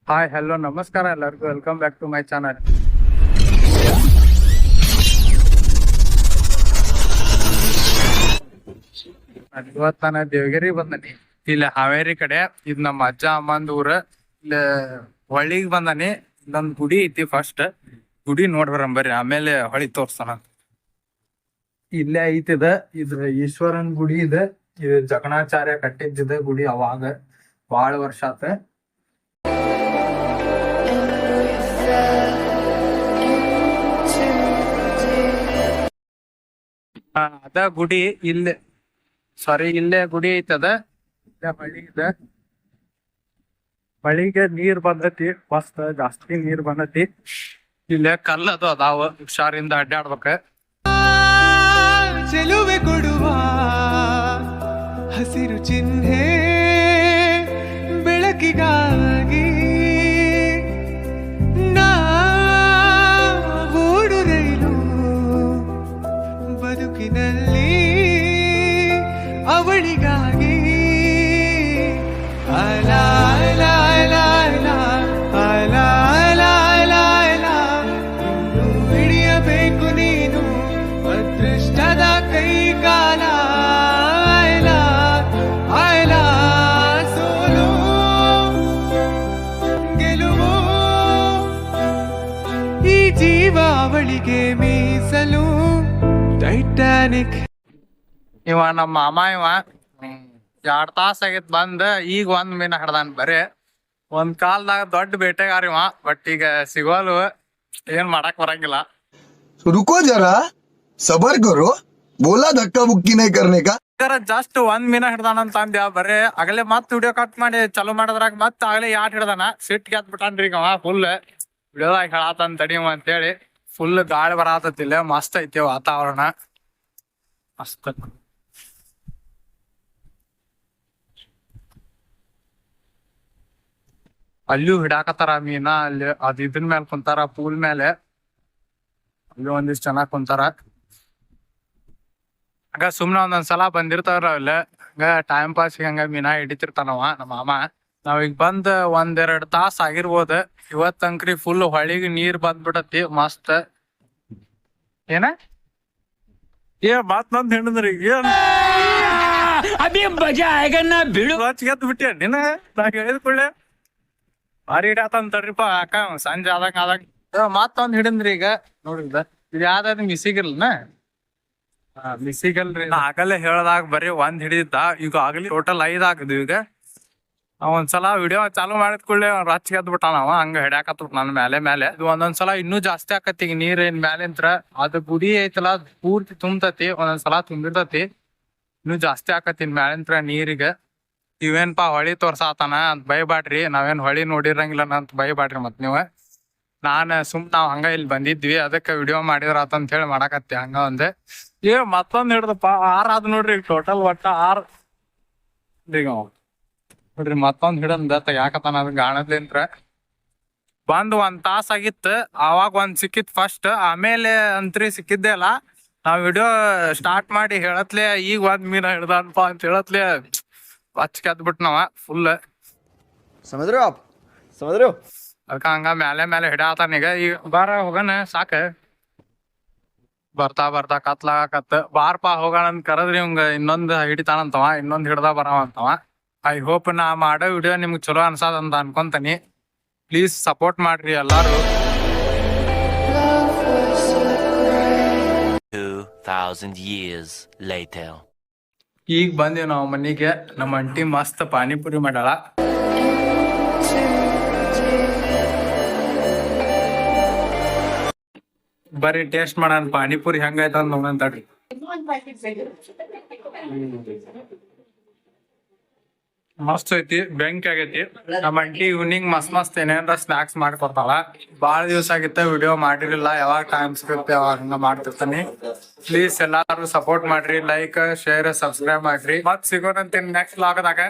Hi hello ನಮಸ್ಕಾರ ಎಲ್ಲರಿಗೂ welcome back to my channel. ಇವತ್ತು ನಾನು ದೇವಗಿರಿ ಬಂದನಿ. ಇಲ್ಲಿ ಹಾವೇರಿ ಕಡೆ ಇದು ನಮ್ಮ ಅಜ್ಜ ಅಮ್ಮಂದ ಊರ. ಇಲ್ಲಿ ಹೊಳಿಗ್ ಬಂದನಿ. ಇಲ್ಲೊಂದ್ ಗುಡಿ ಐತಿ. ಫಸ್ಟ್ ಗುಡಿ ನೋಡ್ಬರಂಬರ್ರಿ, ಆಮೇಲೆ ಹೊಳಿ ತೋರ್ಸ್ತಾನ. ಇಲ್ಲೇ ಐತಿದ ಇದು ಈಶ್ವರನ್ ಗುಡಿ ಇದೆ. ಇದು ಜಕಣಾಚಾರ್ಯ ಕಟ್ಟಿದ್ದಿದೆ ಗುಡಿ. ಅವಾಗ ಬಾಳ ವರ್ಷ ಆತ. ಅದ ಗುಡಿ ಇಲ್ಲೇ ಇಲ್ಲೇ ಗುಡಿ ಐತದ. ಹೊಳಿ ಇದೆ. ಹೊಳಿಗೆ ನೀರ್ ಬಂದತಿ, ಮಸ್ತ್ ಜಾಸ್ತಿ ನೀರ್ ಬಂದತಿ. ಇಲ್ಲೇ ಕಲ್ಲದು ಅದಾವ, ಹುಷಾರಿಂದ ಅಡ್ಡಾಡ್ಬೇಕ. ಚೆಲುವೆ ಕೊಡುವ ಹಸಿರು ಚಿಹ್ನೆ ಬೆಳಕಿಗಾಗಿ ಓಡು ರೈಲು ಬದುಕಿನಲ್ಲಿ ಅವಳಿಗಾಗಿ ಅಲಾ ಅಲಾ ಅಲಾ ಅಲಾ ಅಲಾ ಅಲಾ ಅಲಾ ಅಲಾ ಇನ್ನು ಹಿಡಿಯಬೇಕು ನೀನು ಅದೃಷ್ಟದ ಕೈಗಾಲ. ಆಯ್ಲಾ ಆಯ್ಲಾ ಸೋಲು ಗೆಲುವು ಈ ಜೀವ ಅವಳಿಗೆ ಮೀಸಲು. ಟೈಟಾನಿಕ್. ಇವ ನಮ್ಮ ಮಾಮ. ಇವ 2 ತಾಸ ಆಗಿತ್ ಬಂದ್. ಈಗ 1 ಮೀನ ಹಿಡ್ದಾನ ಬರೇ. ಒಂದ್ ಕಾಲ್ದಾಗ ದೊಡ್ಡ ಬೇಟೆಗಾರ ಇವ. ಬಟ್ ಈಗ ಸಿಗೋಲು, ಏನ್ ಮಾಡಕ್ ಬರಂಗಿಲ್ಲ. रुको जरा सबर करो बोला धक्का बुक्की नहीं करने का. ಜಸ್ಟ್ 1 ಮೀನ ಹಿಡ್ದಾನ ಅಂತ ಅಂದ್ಯ ಬರೇ. ಆಗಲೇ ಮತ್ ವಿಡಿಯೋ ಕಟ್ ಮಾಡಿ ಚಾಲೂ ಮಾಡಿದ್ರಾಗ ಮತ್ ಆಗಲೇ 2 ಹಿಡ್ದಾನ. ಸಿಟ್ ಗೆತ್ ಬಿಟ್ಟಾನ್ರಿ ಈಗ ಅವ. ಫುಲ್ ವಿಡಿಯೋದಾಗ ಹೇಳಾತನ್ ತಡಿಯವ ಅಂತೇಳಿ. ಫುಲ್ ಗಾಳಿ ಬರಾತತಿಲ್ಲ. ಮಸ್ತ್ ಐತಿ ವಾತಾವರಣ, ಮಸ್ತ್. ಅಲ್ಲಿಯೂ ಹಿಡಾಕತ್ತಾರ ಮೀನ. ಅಲ್ಲಿ ಅದ್ ಇದ್ರ ಮೇಲೆ ಕುಂತಾರ, ಪೂಲ್ ಮೇಲೆ. ಅಲ್ಲಿ ಒಂದಿಷ್ಟು ಚೆನ್ನಾಗ್ ಕುಂತಾರ. ಹಂಗ ಸುಮ್ನ ಒಂದೊಂದ್ಸಲ ಬಂದಿರ್ತಾರ ಅಲ್ಲ. ಹಂಗ ಟೈಮ್ ಪಾಸ್ ಹಂಗ ಮೀನಾ ಹಿಡಿತಿರ್ತಾನವ ನಮ್ಮ ಮಾಮ. ನಾವೀಗ ಬಂದ್ 1-2 ತಾಸ ಆಗಿರ್ಬೋದ. ಇವತ್ತಂಕ್ರಿ ಫುಲ್ ಹೊಳಿಗೆ ನೀರ್ ಬಂದ್ಬಿಡತಿ. ಮಸ್ತ್. ಏನ ಮಾತ್ ನಂದ್ ಹೇಳಿದ್ರಿ ಏನ್ ಗೆದ್ದು ಬಿಟ್ಟೆ ನೀನ. ನಾ ಹೇಳಿದ ಕೂಡಲೇ ಭಾರಿ ಹಿಡಿಯತಂತ ತಡ್ರಿಪ್ಪ. ಅಕ್ಕ ಸಂಜೆ ಆದಂಗ ಮತ್ತೊಂದ್ ಹಿಡಿದ್ರಿ ಈಗ ನೋಡಿದ. ಇದು ಯಾವ್ದಾದ್ರು ಮಿಸಿಗಿರ್ಲನ? ಮಿಸಿಗಲ್ರಿ. ಆಗಲೇ ಹೇಳ್ದಾಗ ಬರೀ 1 ಹಿಡಿದಿದ್ದ. ಈಗ ಆಗ್ಲಿ ಟೋಟಲ್ 5 ಆಗಿದ್ವು. ಈಗ ಒಂದ್ಸಲ ವಿಡಿಯೋ ಚಾಲೂ ಮಾಡಿದ ಕೂಡಲೇ ರಚ್ ಗೆದ್ದು ಬಿಟ್ಟಾನವ. ಹಂಗ ಹಿಡ್ಯಾಕತ್ ನನ್ ಮೇಲೆ. ಇದು ಒಂದೊಂದ್ಸಲ ಇನ್ನೂ ಜಾಸ್ತಿ ಆಕತಿ. ಈಗ ನೀರ್ ಏನ್ ಮ್ಯಾಲಿಂತ್ರ ಅದು ಗುಡಿ ಐತಲ್ಲ, ಪೂರ್ತಿ ತುಂಬತತಿ. ಒಂದೊಂದ್ಸಲ ತುಂಬಿರ್ತತಿ. ಇನ್ನೂ ಜಾಸ್ತಿ ಆಕತಿ ಮ್ಯಾಲಿಂತ್ರ ನೀರಿಗೆ. ಇವೇನ್ಪಾ ಹೊಳಿ ತೋರ್ಸಾತಾನ ಅಂತ ಬೈಬ್ಯಾಡ್ರಿ. ನಾವೇನ್ ಹೊಳಿ ನೋಡಿರಂಗಿಲ್ಲ ಅಂತ ಬೈಬ್ಯಾಡ್ರಿ ಮತ್ ನೀವು. ನಾವ್ ಹಂಗ ಇಲ್ಲಿ ಬಂದಿದ್ವಿ, ಅದಕ್ಕೆ ವಿಡಿಯೋ ಮಾಡಿದ್ರ ಆತಂತ ಹೇಳಿ ಮಾಡಾಕತ್ತಿ. ಹಂಗ ಒಂದೆ ಮತ್ತೊಂದ್ ಹಿಡ್ದಪ್ಪ. 6 ಆದ್ ನೋಡ್ರಿ ಟೋಟಲ್. ಒಟ್ಟ 6 ನೋಡ್ರಿ. ಮತ್ತೊಂದ್ ಹಿಡಂದ ಯಾಕತಾನ ಅದ್ ಗಾಣದ್ಲಿಂತ್ರ. ಬಂದ್ 1 ತಾಸ ಆಗಿತ್ತು. ಅವಾಗ 1 ಸಿಕ್ಕಿತ್ ಫಸ್ಟ್. ಆಮೇಲೆ ಅಂತ್ರಿ ಸಿಕ್ಕಿದ್ದೆ ಅಲ್ಲ. ನಾವ್ ವಿಡಿಯೋ ಸ್ಟಾರ್ಟ್ ಮಾಡಿ ಹೇಳತ್ಲೆ ಈಗ 1 ಮೀನ ಹಿಡ್ದನ್ಪ ಅಂತ ಹೇಳತ್ಲೆ ಹಚ್ ಕೆದ್ಬಿಟ್ ನಾವ ಫುಲ್. समझ रहे हो आप समझ रहे हो. ಅದಕ್ಕ ಹಂಗ ಮೇಲೆ ಹಿಡ್ಯಾತಾನೀಗ. ಈಗ ಬಾರ ಹೋಗಣ ಸಾಕ. ಬರ್ತಾ ಕತ್ಲಾಗತ್ತ. ಬಾರ್ಪಾ ಹೋಗೋಣ ಅಂತ ಕರದ್ರಿ. ಇವಂಗ ಇನ್ನೊಂದ್ ಹಿಡಿತಾನಂತವ. ಇನ್ನೊಂದ್ ಹಿಡ್ದ ಬರವಂತವ. ಐ ಹೋಪ್ ನಾ ಮಾಡೋ ವಿಡಿಯೋ ನಿಮ್ಗೆ ಚಲೋ ಅನ್ಸದಂತ ಅನ್ಕೊಂತಾನಿ. ಪ್ಲೀಸ್ ಸಪೋರ್ಟ್ ಮಾಡ್ರಿ ಎಲ್ಲಾರು. 2000 years later. ಈಗ ಬಂದೀವಿ ನಾವು ಮನಿಗೆ. ನಮ್ಮ ಅಂಟಿ ಮಸ್ತ್ ಪಾನಿಪುರಿ ಮಾಡ್ಯಾಳ. ಬರ್ರಿ ಟೇಸ್ಟ್ ಮಾಡೋಣ ಪಾನಿಪುರಿ ಹೆಂಗೈತ ಅಂತ ನೋಡೋಣ ತಡ್ರಿ. ಮಸ್ತ್ ಐತಿ. ಬೆಂಕಿ ಆಗೈತಿ. ನಮ್ಮ ಅಂಟಿ ಈವ್ನಿಂಗ್ ಮಸ್ತ್ ಏನೇನ್ರ ಸ್ನಾಕ್ಸ್ ಮಾಡ್ಕೊಡ್ತಾಳ. ಬಾಳ ದಿವ್ಸ ಆಗಿತ್ತ ವಿಡಿಯೋ ಮಾಡಿರಲಿಲ್ಲ. ಯಾವಾಗ ಟೈಮ್ ಸಿಗುತ್ತೆ ಯಾವಾಗ ಹಂಗ ಮಾಡ್ತಿರ್ತಾನೆ. ಪ್ಲೀಸ್ ಎಲ್ಲಾರು ಸಪೋರ್ಟ್ ಮಾಡ್ರಿ. ಲೈಕ್, ಶೇರ್, ಸಬ್ಸ್ಕ್ರೈಬ್ ಮಾಡ್ರಿ. ಮತ್ ಸಿಗೋಣಂತೀನಿ ನೆಕ್ಸ್ಟ್ ವ್ಲಾಗ್ದಾಗ.